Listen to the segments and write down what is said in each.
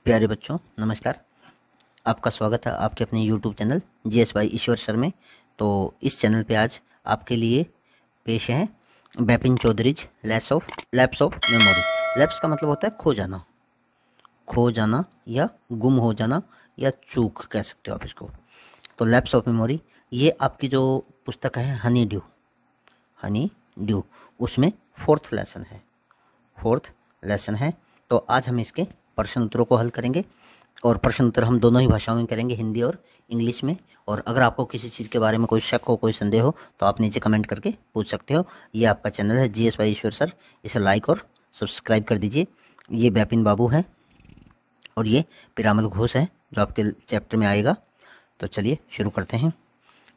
प्यारे बच्चों नमस्कार। आपका स्वागत है आपके अपने YouTube channel GS by Ishwar sir में। तो इस चैनल पे आज आपके लिए पेश है Bipin Chaudhary's lapse of memory. Lapse का मतलब होता है खो जाना या गुम हो जाना या चूक कह सकते हो आप इसको। तो लैप्स ऑफ मेमोरी ये आपकी जो पुस्तक है हनी ड्यू उसमें फोर्थ लेसन है। तो आज हम इसके प्रश्न उत्तरों को हल करेंगे और प्रश्न उत्तर हम दोनों ही भाषाओं में करेंगे, हिंदी और इंग्लिश में। और अगर आपको किसी चीज़ के बारे में कोई शक हो, कोई संदेह हो तो आप नीचे कमेंट करके पूछ सकते हो। ये आपका चैनल है GS बाई ईश्वर सर, इसे लाइक और सब्सक्राइब कर दीजिए। ये बिपिन बाबू है और ये पीरामल घोष है जो आपके चैप्टर में आएगा। तो चलिए शुरू करते हैं।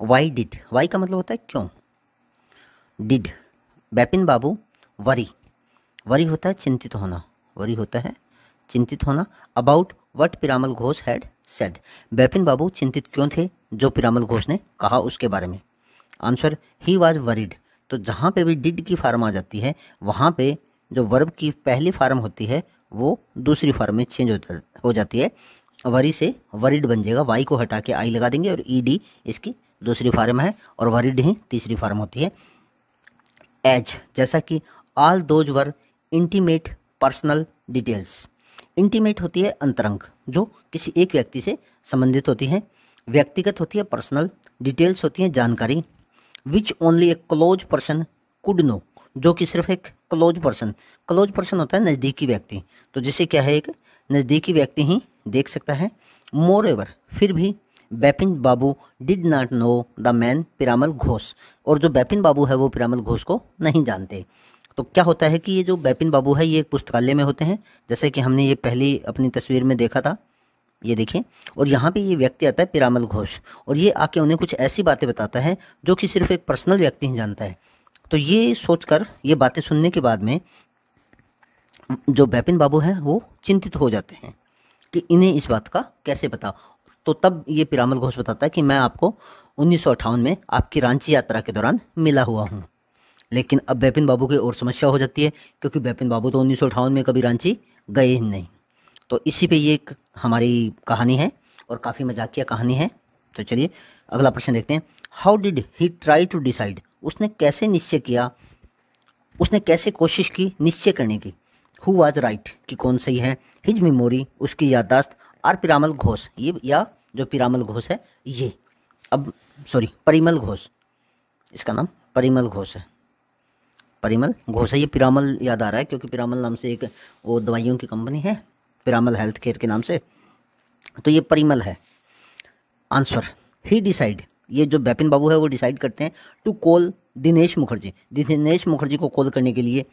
वाई का मतलब होता है क्यों। डिड बिपिन बाबू वरी होता है चिंतित होना। About what Piramal Ghosh had said, Bipin babu चिंतित क्यों थे जो पीरामल घोष ने कहा उसके बारे में। Answer he was worried. तो जहाँ पे भी डिड की फार्म आ जाती है वहाँ पे जो वर्ब की पहली फार्म होती है वो दूसरी फार्म में चेंज हो जाती है। वरी से वरीड बन जाएगा, वाई को हटा के आई लगा देंगे और ed इसकी दूसरी फार्म है और वरीड ही तीसरी फार्म होती है। एज जैसा कि all those were intimate personal details. Intimate होती है अंतरंग, जो किसी एक व्यक्ति से संबंधित होती है। व्यक्तिगत होती है पर्सनल, डिटेल्स होती है जानकारी। Which only a close person could know, जो कि सिर्फ एक क्लोज पर्सन होता है नज़दीकी व्यक्ति, तो जिसे क्या है एक नज़दीकी व्यक्ति ही देख सकता है। मोर एवर फिर भी Bipin babu did not know the man Piramal Ghosh, और जो बिपिन बाबू है वो पीरामल घोष को नहीं जानते। तो क्या होता है कि ये जो बिपिन बाबू है ये एक पुस्तकालय में होते हैं, जैसे कि हमने ये पहली अपनी तस्वीर में देखा था, ये देखिए। और यहाँ पे ये व्यक्ति आता है पीरामल घोष, और ये आके उन्हें कुछ ऐसी बातें बताता है जो कि सिर्फ एक पर्सनल व्यक्ति ही जानता है। तो ये सोचकर, ये बातें सुनने के बाद में जो बिपिन बाबू है वो चिंतित हो जाते हैं कि इन्हें इस बात का कैसे पता। तो तब ये पीरामल घोष बताता है कि मैं आपको 1958 में आपकी रांची यात्रा के दौरान मिला हुआ हूँ। लेकिन अब बिपिन बाबू की और समस्या हो जाती है, क्योंकि बिपिन बाबू तो 1958 में कभी रांची गए ही नहीं। तो इसी पे ये एक हमारी कहानी है और काफ़ी मजाकिया कहानी है। तो चलिए अगला प्रश्न देखते हैं। How did he try to decide, उसने कैसे निश्चय किया, उसने कैसे कोशिश की निश्चय करने की। हु वाज राइट कि कौन सही है। हिज मेमोरी उसकी याददाश्त, आर पीरामल घोष ये, या जो पीरामल घोष है ये, अब सॉरी परिमल घोष, इसका नाम परिमल घोष है। ये पीरामल याद आ रहा है क्योंकि पीरामल नाम से एक वो दवाइयों की कंपनी है, पीरामल हेल्थ केयर के नाम से, तो ये परिमल है। आंसर ही डिसाइड, ये जो बिपिन बाबू है वो डिसाइड करते हैं टू कॉल दिनेश मुखर्जी को कॉल करने के लिए।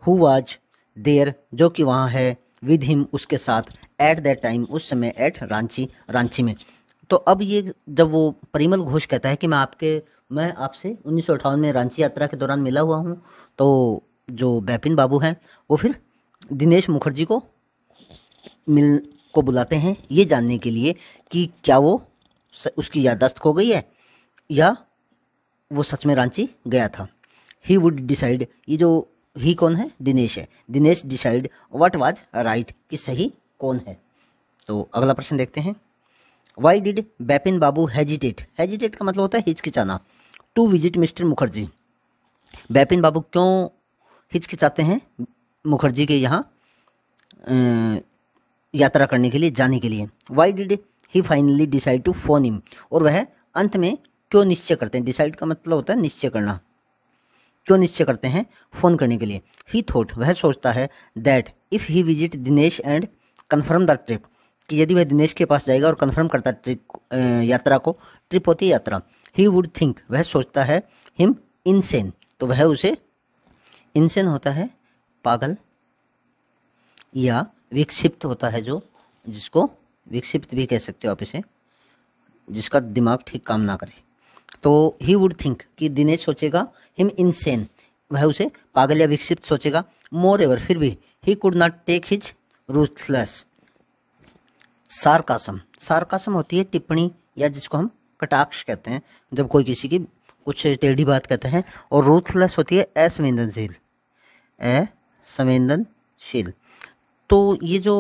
हु वाज देयर, जो कि वहाँ है, विद हिम उसके साथ, एट दैट टाइम उस समय, एट रांची में। तो अब ये जब वो परिमल घोष कहता है कि मैं आपसे 1958 में रांची यात्रा के दौरान मिला हुआ हूँ, तो जो बिपिन बाबू हैं वो फिर दिनेश मुखर्जी को बुलाते हैं ये जानने के लिए कि क्या वो उसकी याददाश्त खो गई है या वो सच में रांची गया था। ही वुड डिसाइड, ये जो ही कौन है, दिनेश है। Dinesh decide what was right, कि सही कौन है। तो अगला प्रश्न देखते हैं। Why did Bipin babu hesitate का मतलब होता है हिचकिचाना, to visit mister Mukherjee. Bipin babu क्यों हिचकिचाते हैं मुखर्जी के यहाँ यात्रा करने के लिए, जाने के लिए। Why did he finally decide to phone him, और वह अंत में क्यों निश्चय करते हैं। डिसाइड का मतलब होता है निश्चय करना, क्यों निश्चय करते हैं फ़ोन करने के लिए। ही थॉट वह सोचता है, that if he visit Dinesh and confirm the trip, कि यदि वह दिनेश के पास जाएगा और कन्फर्म करता यात्रा को, ट्रिप होती है यात्रा। ही वुड थिंक वह सोचता है, हिम इनसेन, तो वह उसे, इनसेन होता है पागल या विक्षिप्त होता है, जो जिसको विक्षिप्त भी कह सकते हो आप इसे, जिसका दिमाग ठीक काम ना करे। तो ही वुड थिंक कि दिनेश सोचेगा, हिम इनसेन वह उसे पागल या विक्षिप्त सोचेगा। मोर एवर फिर भी, he could not take his ruthless sarcasm होती है टिप्पणी या जिसको हम कटाक्ष कहते हैं, जब कोई किसी की कुछ टेढ़ी बात कहते हैं। और रूथलेस होती है असंवेदनशील। तो ये जो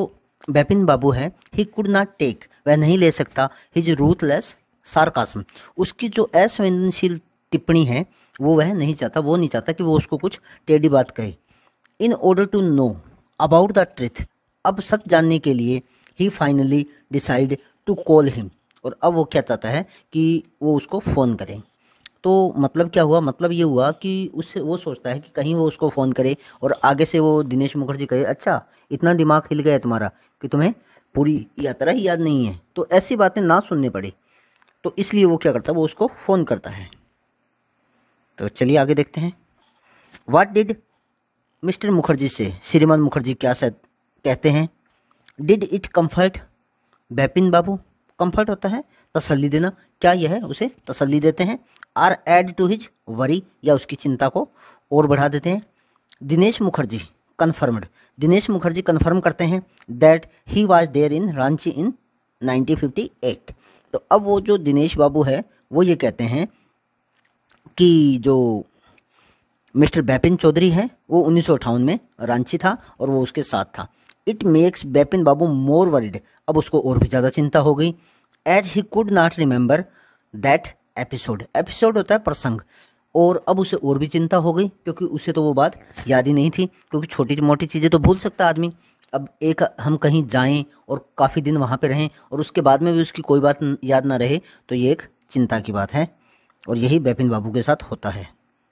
बेपिन बाबू है, ही कुड नॉट टेक, वह नहीं ले सकता, हिज रूथलेस सार्कास्म, उसकी जो असंवेदनशील टिप्पणी है वो वह नहीं चाहता, वो नहीं चाहता कि वो उसको कुछ टेढ़ी बात कहे। In order to know about the truth, अब सच जानने के लिए, he finally decide to call him, और अब वो क्या चाहता है कि वो उसको फ़ोन करे। तो मतलब क्या हुआ, मतलब ये हुआ कि उससे वो सोचता है कि कहीं वो उसको फ़ोन करे और आगे से वो दिनेश मुखर्जी कहे, अच्छा इतना दिमाग हिल गया है तुम्हारा कि तुम्हें पूरी यात्रा ही याद नहीं है, तो ऐसी बातें ना सुननी पड़ी। तो इसलिए वो क्या करता है, वो उसको फ़ोन करता है। तो चलिए आगे देखते हैं। व्हाट डिड मिस्टर मुखर्जी से, श्रीमान मुखर्जी क्या कहते हैं। Did it comfort Bipin babu, comfort होता है तसल्ली देना, क्या यह उसे तसल्ली देते हैं। Or add to his worry, या उसकी चिंता को और बढ़ा देते हैं। दिनेश मुखर्जी कन्फर्म्ड, दिनेश मुखर्जी कन्फर्म करते हैं that he was there in Ranchi in 1958। तो अब वो जो दिनेश बाबू है वो ये कहते हैं कि जो मिस्टर बेपिन चौधरी है वो 1958 में रांची था और वो उसके साथ था। It makes Bipin babu more worried, अब उसको और भी ज़्यादा चिंता हो गई। As he could not remember that episode, episode होता है प्रसंग, और अब उसे और भी चिंता हो गई क्योंकि उसे तो वो बात याद ही नहीं थी, क्योंकि छोटी मोटी चीज़ें तो भूल सकता आदमी। अब एक हम कहीं जाएं और काफ़ी दिन वहाँ पे रहें और उसके बाद में भी उसकी कोई बात याद ना रहे, तो ये एक चिंता की बात है, और यही बेपिन बाबू के साथ होता है।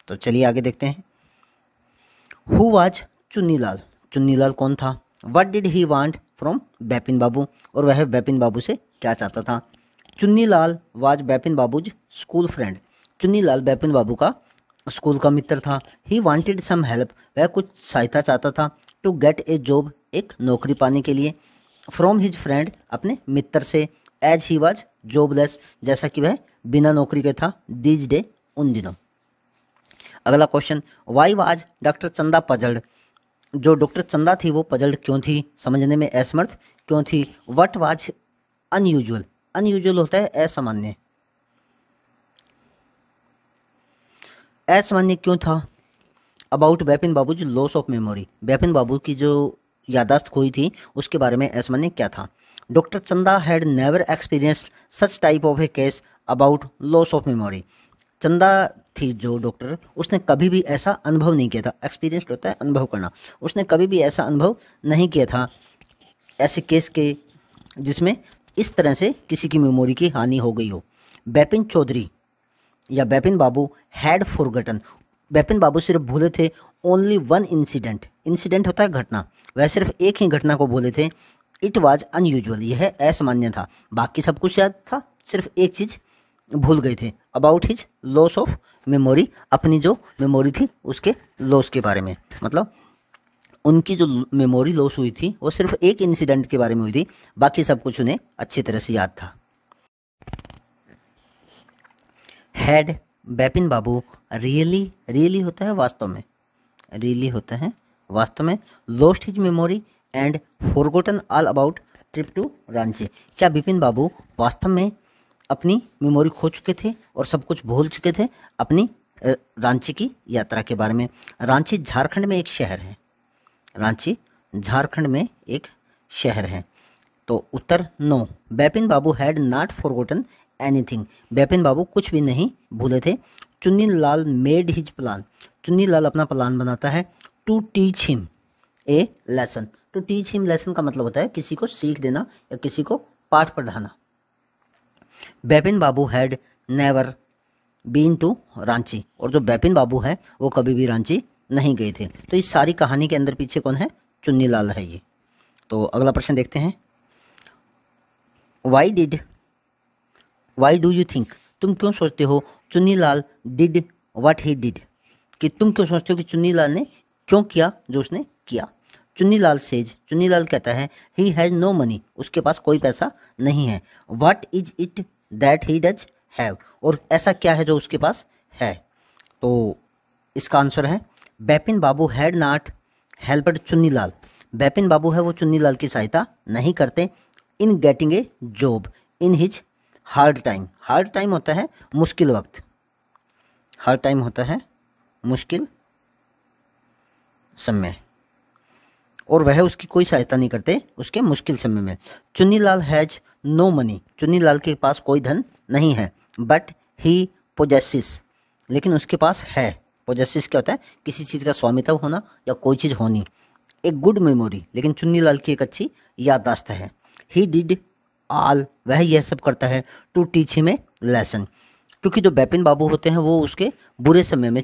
तो चलिए आगे देखते हैं। हु वाज चुन्नीलाल, चुन्नीलाल कौन था। What did he want from Bipin babu, और वह बेपिन बाबू से क्या चाहता था। Chunnilal was Bipin babu's school friend, Chunnilal Bipin babu का स्कूल का मित्र था। ही वांटेड सम हेल्प, वह कुछ सहायता चाहता था। टू गेट ए जॉब, एक नौकरी पाने के लिए। फ्रॉम हिज फ्रेंड, अपने मित्र से। एज ही वाज जॉबलेस, जैसा कि वह बिना नौकरी के था। दीज डे, उन दिनों। अगला क्वेश्चन, वाई वाज डॉक्टर चंदा पजल्ड, जो डॉक्टर चंदा थी वो पजल्ड क्यों थी, समझने में असमर्थ क्यों थी। व्हाट वाज अनयूजुअल, अनयूजुअल होता है असामान्य, असामान्य क्यों था। अबाउट बेपिन बाबू जो लॉस ऑफ मेमोरी, बेपिन बाबू की जो यादाश्त खोई थी उसके बारे में असामान्य क्या था। डॉक्टर चंदा had never experienced such type of A case about loss of memory, चंदा थी जो डॉक्टर, उसने कभी भी ऐसा अनुभव नहीं किया था। एक्सपीरियंस होता है अनुभव करना, उसने कभी भी ऐसा अनुभव नहीं किया था ऐसे केस के जिसमें इस तरह से किसी की मेमोरी की हानि हो गई हो। बेपिन चौधरी या बेपिन बाबू हैड फॉरगॉटन, बेपिन बाबू सिर्फ भूले थे ओनली वन इंसिडेंट, इंसिडेंट होता है घटना, वह सिर्फ एक ही घटना को भूले थे। इट वाज अनयूजुअल, यह असामान्य था, बाकी सब कुछ याद था, सिर्फ एक चीज़ भूल गए थे। About his loss of memory, अपनी जो मेमोरी थी उसके लॉस के बारे में, मतलब उनकी जो मेमोरी लॉस हुई थी वो सिर्फ एक इंसिडेंट के बारे में हुई थी, बाकी सब कुछ उन्हें अच्छी तरह से याद था। Had Bipin babu really, really होता है वास्तव में, रियली होता है वास्तव में, lost his memory and forgotten all about trip to Ranchi, क्या बिपिन बाबू वास्तव में अपनी मेमोरी खो चुके थे और सब कुछ भूल चुके थे अपनी रांची की यात्रा के बारे में। रांची झारखंड में एक शहर है, रांची झारखंड में एक शहर है। तो उत्तर no, Bipin babu had not forgotten anything, Bipin babu कुछ भी नहीं भूले थे। Chunni Lal made his plan, Chunni Lal अपना प्लान बनाता है। To teach him a lesson, to teach him lesson का मतलब होता है किसी को सीख देना या किसी को पाठ पढ़ाना। Bipin babu had never been to Ranchi, और जो बेपिन बाबू है वो कभी भी रांची नहीं गए थे। तो इस सारी कहानी के अंदर पीछे कौन है, चुन्नी लाल है ये। तो अगला प्रश्न देखते हैं। वाई डू यू थिंक, तुम क्यों सोचते हो Chunni Lal did what he did, कि तुम क्यों सोचते हो कि चुन्नी लाल ने क्यों किया जो उसने किया। चुन्नी लाल सेज, चुन्नी लाल कहता है ही हैज नो मनी, उसके पास कोई पैसा नहीं है। What is it that he does have, और ऐसा क्या है जो उसके पास है। तो इसका आंसर है बेपिन babu had not helped Chunni Lal, बेपिन बाबू है वो चुन्नी लाल की सहायता नहीं करते। In getting a job in his hard time, hard time होता है मुश्किल वक्त, हार्ड टाइम होता है मुश्किल समय, और वह उसकी कोई सहायता नहीं करते उसके मुश्किल समय में। Chunnilal has no money, Chunnilal के पास कोई धन नहीं है, बट ही पोजेसिस, लेकिन उसके पास है। पोजेसिस क्या होता है? किसी चीज़ का स्वामित्व होना या कोई चीज़ होनी। एक गुड मेमोरी, लेकिन चुन्नीलाल की एक अच्छी याददाश्त है। ही डिड ऑल, वह यह सब करता है, to teach him a lesson, क्योंकि जो बिपिन बाबू होते हैं वो उसके बुरे समय में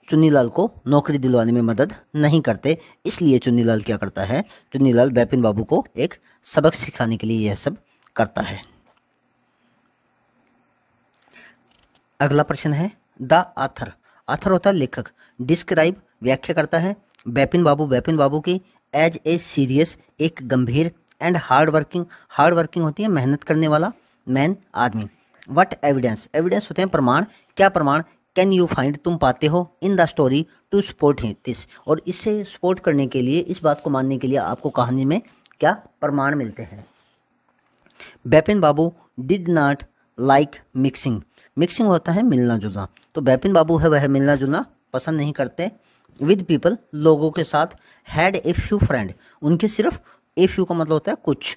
चुन्नीलाल को नौकरी दिलवाने में मदद नहीं करते। इसलिए चुन्नीलाल क्या करता है? चुन्नीलाल बिपिन बाबू को एक सबक सिखाने के लिए यह सब करता है। अगला प्रश्न है द आथर। आथर होता है लेखक। डिस्क्राइब, व्याख्या करता है बिपिन बाबू की एज ए सीरियस, एक गंभीर, एंड हार्ड वर्किंग होती है मेहनत करने वाला, मैन, आदमी। वट एविडेंस, एविडेंस होते हैं प्रमाण। क्या प्रमाण? कैन यू फाइंड, तुम पाते हो, in the story to support this, और इससे सपोर्ट करने के लिए, इस बात को मानने के लिए आपको कहानी में क्या प्रमाण मिलते हैं। Bipin babu did not like mixing, mixing होता है मिलना जुलना, तो बिपिन बाबू है वह मिलना जुलना पसंद नहीं करते। विद पीपल, लोगों के साथ। हैड ए फ्यू फ्रेंड, उनके सिर्फ, ए फ्यू का मतलब होता है कुछ,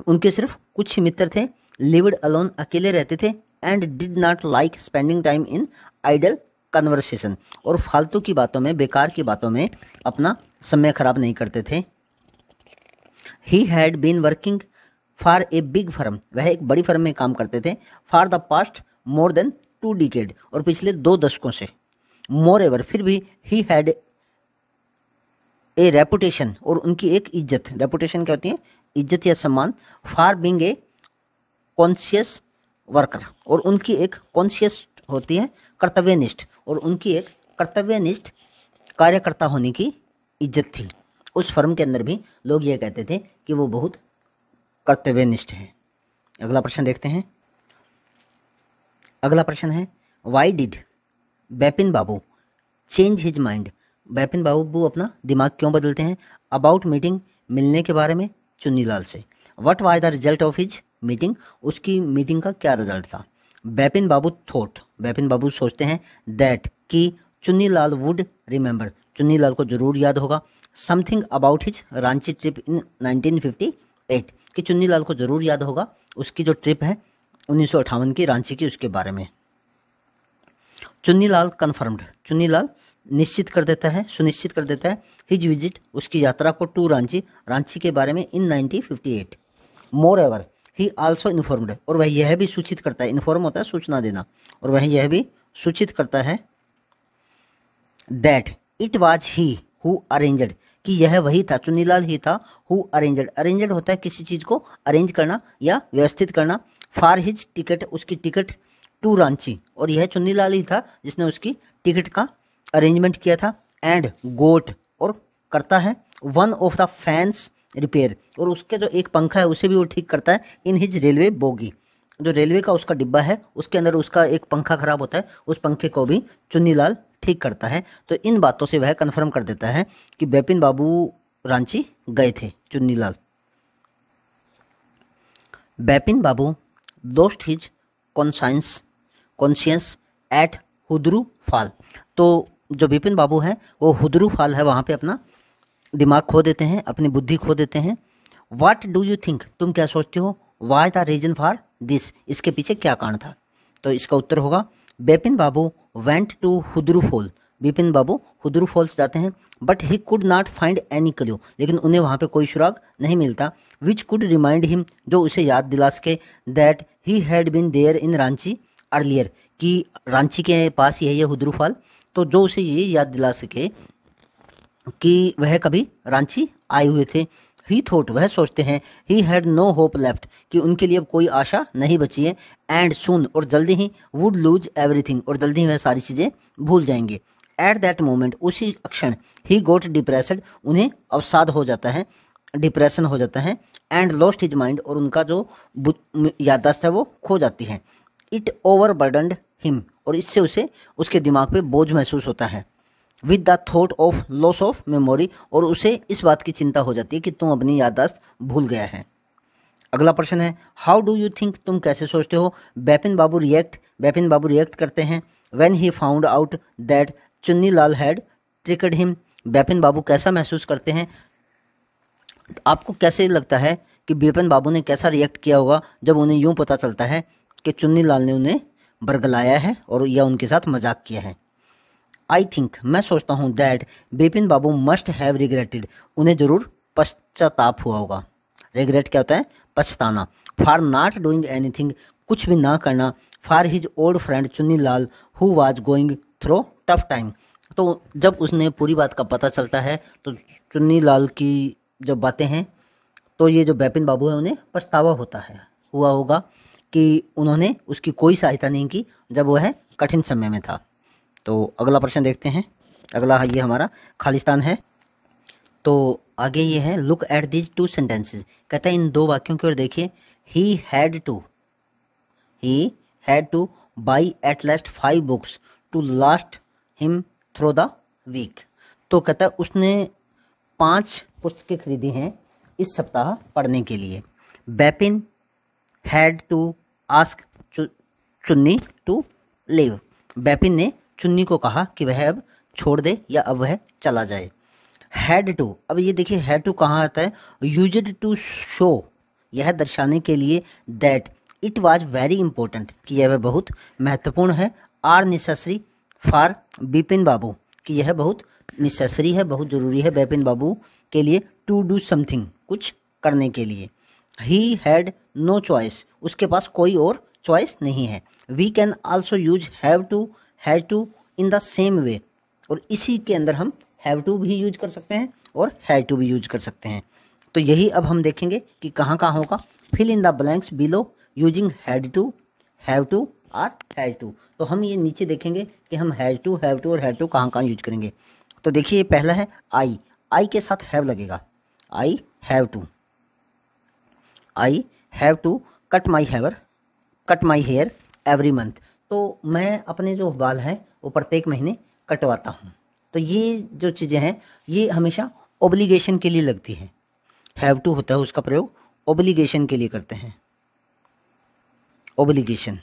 उनके सिर्फ कुछ ही मित्र थे। लिव्ड अलोन, अकेले रहते थे। And did not like spending time in idle conversation, और फालतू की बातों में, बेकार की बातों में अपना समय खराब नहीं करते थे। He had been working for a big firm, वह एक बड़ी फर्म में काम करते थे। For the past more than 2 decade, और पिछले 2 दशकों से। मोर एवर, फिर भी ही हैड ए रेपुटेशन, और उनकी एक इज्जत। रेपुटेशन क्या होती है? इज्जत या सम्मान। For being a conscious worker, और उनकी एक कॉन्शियस होती है कर्तव्यनिष्ठ, और उनकी एक कर्तव्यनिष्ठ कार्यकर्ता होने की इज्जत थी। उस फर्म के अंदर भी लोग ये कहते थे कि वो बहुत कर्तव्यनिष्ठ है। अगला प्रश्न देखते हैं। अगला प्रश्न है why did Bipin babu change his mind, Bipin babu अपना दिमाग क्यों बदलते हैं? अबाउट मीटिंग, मिलने के बारे में चुन्नीलाल से। What was the result of his meeting, उसकी मीटिंग का क्या रिजल्ट था? बिपिन बाबू थॉट, बिपिन बाबू सोचते हैं, दैट कि चुन्नीलाल वुड रिमेंबर, चुन्नीलाल को जरूर याद होगा। Something about his Ranchi trip इन 1958, कि चुन्नीलाल को जरूर याद होगा उसकी जो ट्रिप है 1958 की रांची की, उसके बारे में। चुन्नीलाल कन्फर्म्ड, चुन्नीलाल निश्चित कर देता है, सुनिश्चित कर देता है हिज विजिट, उसकी यात्रा को, टू रांची, रांची के बारे में, इन 1958। मोर एवर ही आल्सो इन्फॉर्म्ड, और वह यह भी सूचित करता है, इन्फॉर्म होता है सूचना देना, और वह यह भी सूचित करता है that it was he who arranged, कि यह वही था, चुन्नीलाल ही था, हु अरेंज्ड, अरेंज्ड होता है किसी चीज को अरेंज करना या व्यवस्थित करना। फॉर हिज टिकट, उसकी टिकट, टू रांची, और यह चुन्नीलाल ही था जिसने उसकी टिकट का अरेंजमेंट किया था। एंड गोट, और करता है, one of the fans repair, और उसके जो एक पंखा है उसे भी वो ठीक करता है। इन हिज रेलवे बोगी, जो रेलवे का उसका डिब्बा है उसके अंदर उसका एक पंखा खराब होता है, उस पंखे को भी चुन्नीलाल ठीक करता है। तो इन बातों से वह कन्फर्म कर देता है कि बिपिन बाबू रांची गए थे, Chunnilal. Bipin babu lost his conscience at Hudru fall, तो जो बिपिन बाबू है वो हुदरू फॉल है, वहाँ पे अपना दिमाग खो देते हैं, अपनी बुद्धि खो देते हैं। व्हाट डू यू थिंक, तुम क्या सोचते हो? Was the reason for this, इसके पीछे क्या कारण था? तो इसका उत्तर होगा Bipin babu went to Hudru fall, Bipin babu Hudru falls जाते हैं। But he could not find any clue, लेकिन उन्हें वहाँ पे कोई सुराग नहीं मिलता। विच कुड रिमाइंड हिम, जो उसे याद दिला सके, that he had been there in Ranchi earlier, कि रांची के पास ही है ये हुदरू फॉल, तो जो उसे ये याद दिला सके कि वह कभी रांची आए हुए थे। ही थॉट, वह सोचते हैं, he had no hope left, कि उनके लिए अब कोई आशा नहीं बची है। एंड सून, और जल्दी ही, वुड लूज एवरीथिंग, और जल्दी ही वह सारी चीज़ें भूल जाएंगे। एट दैट मोमेंट, उसी क्षण, ही गोट डिप्रेसड, उन्हें अवसाद हो जाता है, डिप्रेशन हो जाता है। एंड लॉस्ट हिज माइंड, और उनका जो याददाश्त है वो खो जाती है। इट ओवर बर्डनड हिम, और इससे उसे उसके दिमाग पे बोझ महसूस होता है। With the thought of loss of memory, और उसे इस बात की चिंता हो जाती है कि तुम अपनी याददाश्त भूल गया है। अगला प्रश्न है हाउ डू यू थिंक, तुम कैसे सोचते हो? बिपिन बाबू रिएक्ट करते हैं when he found out that Chunnilal had tricked him, Bipin babu कैसा महसूस करते हैं? आपको कैसे लगता है कि बिपिन बाबू ने कैसा रिएक्ट किया होगा जब उन्हें यूं पता चलता है कि चुन्नीलाल ने उन्हें बरगलाया है और या उनके साथ मजाक किया है? आई थिंक, मैं सोचता हूँ, that Bipin Babu must have regretted, उन्हें जरूर पश्चाताप हुआ होगा। रिग्रेट क्या होता है? पछताना। फॉर नॉट डूइंग एनीथिंग, कुछ भी ना करना। For his old friend Chunnilal who was going through tough time, तो जब उसने पूरी बात का पता चलता है तो चुन्नीलाल की जो बातें हैं, तो ये जो बिपिन बाबू है उन्हें पछतावा हुआ होगा कि उन्होंने उसकी कोई सहायता नहीं की जब वह कठिन समय में था। तो अगला प्रश्न देखते हैं। अगला ये हमारा खालिस्तान है। तो आगे ये है, look at these two sentences, कहता है इन दो वाक्यों की ओर देखिए। He had to buy at last 5 books to last him through the week, तो कहता है उसने 5 पुस्तकें खरीदी हैं इस सप्ताह पढ़ने के लिए। बिपिन हैड टू आस्क चुन्नी टू लीव, बिपिन ने चुन्नी को कहा कि वह अब छोड़ दे या अब वह चला जाए। हैड टू, अब ये देखिए हैड टू कहाँ आता है? यूज्ड टू शो, यह दर्शाने के लिए that it was very important, कि यह बहुत महत्वपूर्ण है। आर नेसेसरी फॉर बिपिन बाबू, कि यह बहुत नेसेसरी है, बहुत जरूरी है बिपिन बाबू के लिए। टू डू समथिंग, कुछ करने के लिए। ही हैड नो चॉइस, उसके पास कोई और चॉइस नहीं है। We can also use have to in the same way, और इसी के अंदर हम हैव टू भी यूज कर सकते हैं और हैड टू भी यूज कर सकते हैं। तो यही अब हम देखेंगे कि कहाँ कहाँ होगा। Fill in the blanks below using had to, have to और हैड टू। तो हम ये नीचे देखेंगे कि हम हैड टू और हैड टू कहाँ कहाँ यूज करेंगे। तो देखिए पहला है आई के साथ हैव लगेगा। I have to cut my hair every month, तो मैं अपने जो बाल हैं वो प्रत्येक महीने कटवाता हूँ। तो ये जो चीज़ें हैं ये हमेशा ओब्लिगेशन के लिए लगती हैं। हैव टू होता है उसका प्रयोग ओब्लिगेशन के लिए करते हैं। Obligation.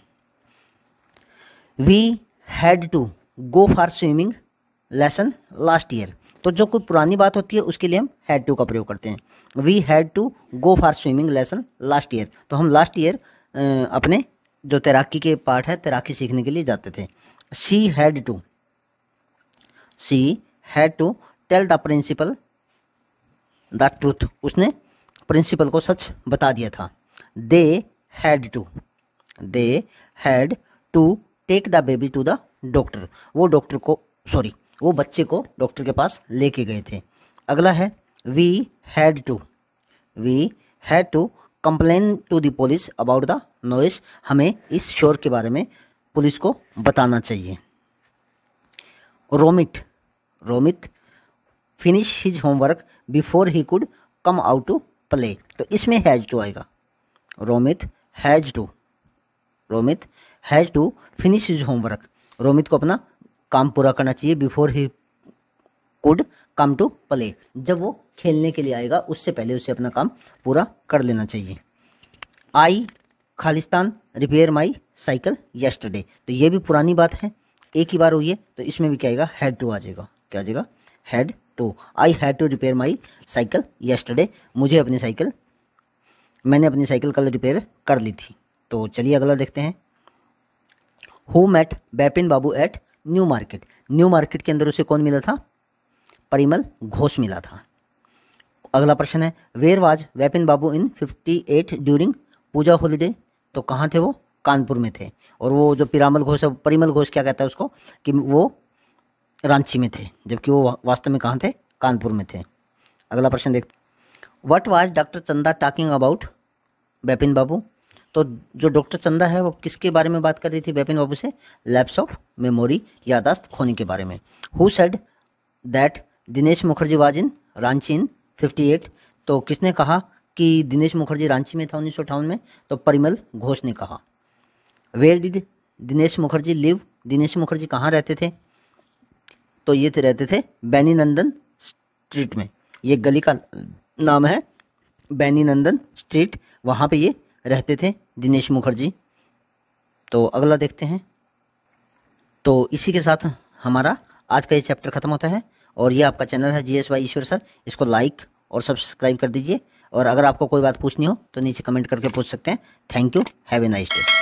We had to go for swimming lesson last year, तो जो कोई पुरानी बात होती है उसके लिए हम हैड टू का प्रयोग करते हैं। We had to go for swimming lesson last year, तो हम लास्ट ईयर अपने जो तैराकी के पाठ है तैराकी सीखने के लिए जाते थे। She had to tell the principal the truth, उसने प्रिंसिपल को सच बता दिया था। They had to take the baby to the doctor, वो बच्चे को डॉक्टर के पास लेके गए थे। अगला है we had to complain to the police about the noise, हमें इस शोर के बारे में पुलिस को बताना चाहिए। Romit finish his homework before he could come out to play, तो इसमें हैज टू आएगा। Romit has to finish his homework, Romit को अपना काम पूरा करना चाहिए। Before he could come to play, जब वो खेलने के लिए आएगा उससे पहले उसे अपना काम पूरा कर लेना चाहिए। I Khalistan repair my cycle yesterday, तो ये भी पुरानी बात है, एक ही बार हुई है, तो इसमें भी क्या आएगा? हैड टू आ जाएगा। क्या आ जाएगा? Had to. I had to repair my cycle yesterday, मैंने अपनी साइकिल कल रिपेयर कर ली थी। तो चलिए अगला देखते हैं। Who met Bipin Babu at New Market के अंदर उसे कौन मिला था? परिमल घोष मिला था। अगला प्रश्न है where was Bipin Babu in 58 during Puja holiday, तो कहाँ थे वो? कानपुर में थे। और वो जो परिमल घोष क्या कहता है उसको कि वो रांची में थे, जबकि वो वास्तव में कहाँ थे? कानपुर में थे। अगला प्रश्न देखते, व्हाट वाज डॉक्टर चंदा टॉकिंग अबाउट बिपिन बाबू, तो जो डॉक्टर चंदा है वो किसके बारे में बात कर रही थी बिपिन बाबू से? लैप्स ऑफ मेमोरी, यादाश्त खोने के बारे में। Who said that Dinesh Mukherjee was in Ranchi in 58, तो किसने कहा कि दिनेश मुखर्जी रांची में था 1958 में? तो परिमल घोष ने कहा। Where did Dinesh Mukherjee live, Dinesh Mukherjee कहाँ रहते थे? तो ये रहते थे बैनी नंदन स्ट्रीट में, ये गली का नाम है बैनी नंदन स्ट्रीट, वहाँ पे ये रहते थे दिनेश मुखर्जी। तो अगला देखते हैं। तो इसी के साथ हमारा आज का ये चैप्टर खत्म होता है और ये आपका चैनल है जीएस बाय ईश्वर सर, इसको लाइक और सब्सक्राइब कर दीजिए। और अगर आपको कोई बात पूछनी हो तो नीचे कमेंट करके पूछ सकते हैं। Thank you, have a nice day.